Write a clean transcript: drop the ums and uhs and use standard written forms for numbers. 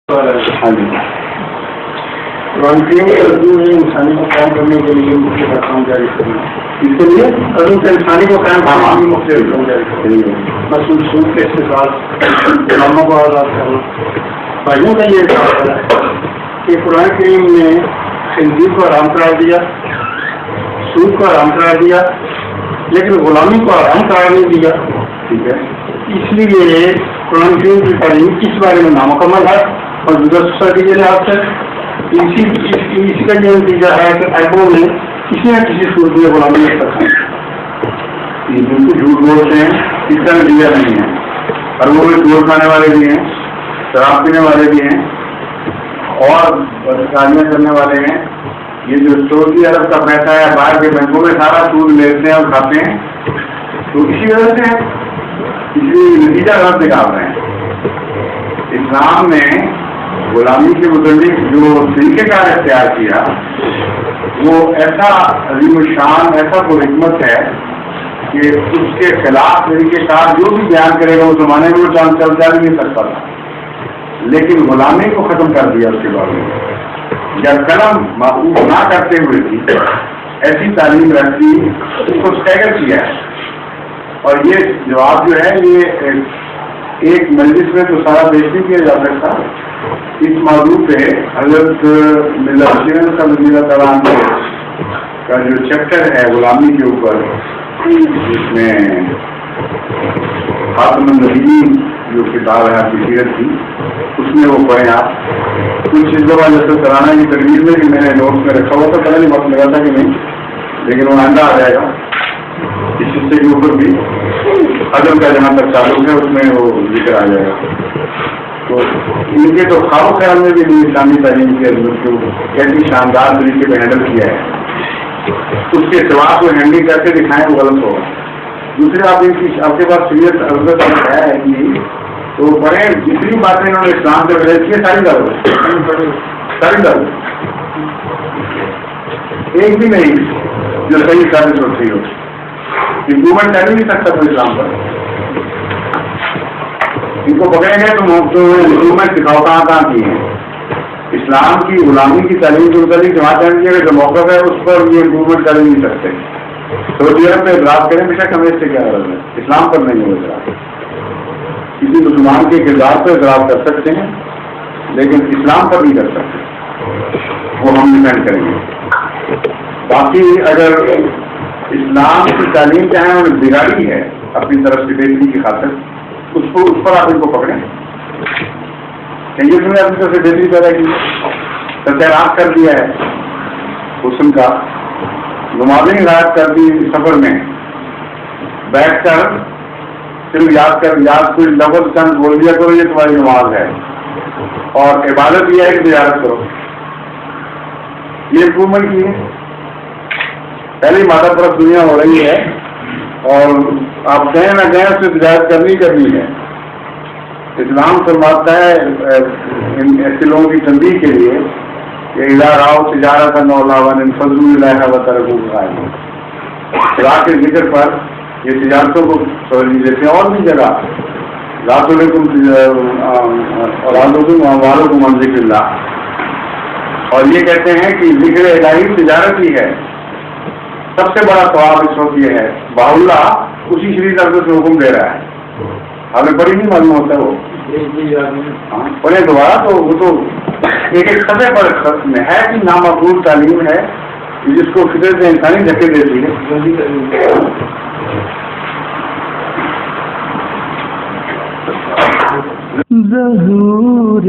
ہاں جی، قرآن کریم کے اردو میں انسانی کو قائم کرنے کے لیے مختلف احکام جاری کرنا، اس کے لیے اردو سے انسانی کو قائم کرنے کے لیے مختلف احکام جاری کرنا، مثلاً سود کے استعمال، غلاموں کو آزاد کرنا۔ بھائیوں کا یہ اعتراض ہے کہ قرآن کریم نے خنزیر کو حرام قرار دیا، سود کو حرام قرار دیا، لیکن غلامی کو حرام قرار نہیں دیا۔ ٹھیک ہے، اس لیے قرآن کریم کی تعلیم اس بارے میں نامکمل ہے اور دیگر سوسائٹی کے لحاظ سے اسی کا یہ نتیجہ ہے کہ ایبوں نے کسی نہ کسی صورت میں غلامی رکھ رکھا ہے۔ یہ بالکل جھوٹ بولتے ہیں، اس کا نتیجہ نہیں ہے، اور وہ چور کھانے والے بھی ہیں، شراب پینے والے بھی ہیں اور بدکاریاں کرنے والے ہیں۔ یہ جو سعودی عرب کا پیسہ ہے باہر کے بینکوں میں سارا سود لیتے ہیں اور کھاتے ہیں، تو اسی وجہ سے اس لیے نتیجہ غلط نکال رہے ہیں۔ اسلام نے غلامی کے متعلق جو طریقہ کار اختیار کیا وہ ایسا عظیم الشان، ایسا پرحکمت ہے کہ اس کے خلاف طریقہ کار جو بھی بیان کرے گا اس زمانے میں وہ چاند چل جا نہیں سکتا تھا، لیکن غلامی کو ختم کر دیا اس کے بعد جب قلم معقول نہ کرتے ہوئے بھی ایسی تعلیم رکھی، اس کو اسٹیگر کیا ہے۔ اور یہ جواب جو ہے یہ ایک مجلس میں تو سارا پیش نہیں کیا جا سکتا۔ اس موضوع پہ حضرت کا وزیر تعالیٰ کا جو چیپٹر ہے غلامی کے اوپر، جس میں خاتم النبیین جو کتاب ہے آپ کی سیرت کی، اس میں وہ پڑھیں آپ کچھ چیزوں کا جیسے سالانہ کی تقریر میں کہ میں نے نوٹس میں رکھا ہوا تھا، پتہ نہیں وقت لگا تھا کہ نہیں، لیکن وہ آئندہ آ جائے گا۔ اس حصے کے اوپر بھی عدم کا جہاں تک تعلق ہے اس میں وہ ذکر آ جائے گا۔ تو ان کے تو خواب خیال میں بھی اسلامی تعلیم کی عظمت کو کیسی شاندار طریقے پہ ہینڈل کیا ہے، اس کے سوا کو ہینڈل کر کے دکھائیں وہ غلط ہوگا۔ دوسرے آپ کے پاس سیریت عزت ہے کہ تو پڑھیں، جتنی باتیں انہوں نے اسلام سے ریلیٹ کی ساری غلط، ایک بھی نہیں جو صحیح ثابت ہوتی ہو۔ امپرومنٹ کر نہیں سکتا کوئی اسلام پر، ان کو پکڑیں گے تو امپرومنٹ دکھاؤ کہاں کی ہے۔ اسلام کی غلامی کی تعلیم کے متعلق جماعت احمدیہ کا جو موقف ہے اس پر یہ امپرومنٹ کر نہیں سکتے۔ سعودی عرب پہ اعتراض کریں، بے شک ہمیں اس سے کیا غرض ہے، اسلام پر نہیں ہو اعتراض۔ کسی مسلمان کے کردار پر اعتراض کر سکتے ہیں لیکن اسلام پر نہیں کر سکتے، وہ ہم ڈیپینڈ کریں گے۔ باقی اگر اسلام کی تعلیم چاہے انہوں نے بگاڑی ہے اپنی طرف سے بہتری کی خاطر، اس پر آپ ان کو پکڑیں کہ یہ تم نے اپنی طرف سے بہتری پیدا کی، تیراک کر دیا ہے حسن کا، نمازیں ہدایت کر دی، سفر میں بیٹھ کر صرف یاد کوئی لفظ چند بول دیا کرو یہ تمہاری نماز ہے، اور عبادت یہ ہے کہ تجارت کرو، یہ امپرومنٹ کی ہے۔ پہلی مادہ پرست دنیا ہو رہی ہے اور آپ کہیں نہ کہیں اس سے تجارت کرنی ہے۔ اسلام فرماتا ہے ایسے لوگوں کی تنبیہ کے لیے کہ اذا راؤ تجارت فضلوا الیہا وترکوک قائما، خدا کے ذکر پر یہ تجارتوں کو توجہ دیتے ہیں۔ اور بھی جگہ لا تلہکم اولادکم واموالکم عن ذکر اللہ، اور یہ کہتے ہیں کہ ذکر الہی تجارت ہی ہے۔ سب سے بڑا ثواب اس وقت یہ ہے باولہ اسی شریعت عرض سے حکم دے رہا ہے، ہمیں بڑی نہیں معلوم ہوتا ہے وہ پڑھے دوبارہ تو وہ تو ایک خطے پر ہے کہ نامقبول تعلیم ہے جس کو فطرت انسانی دھکے دیتی ہے۔ ظہور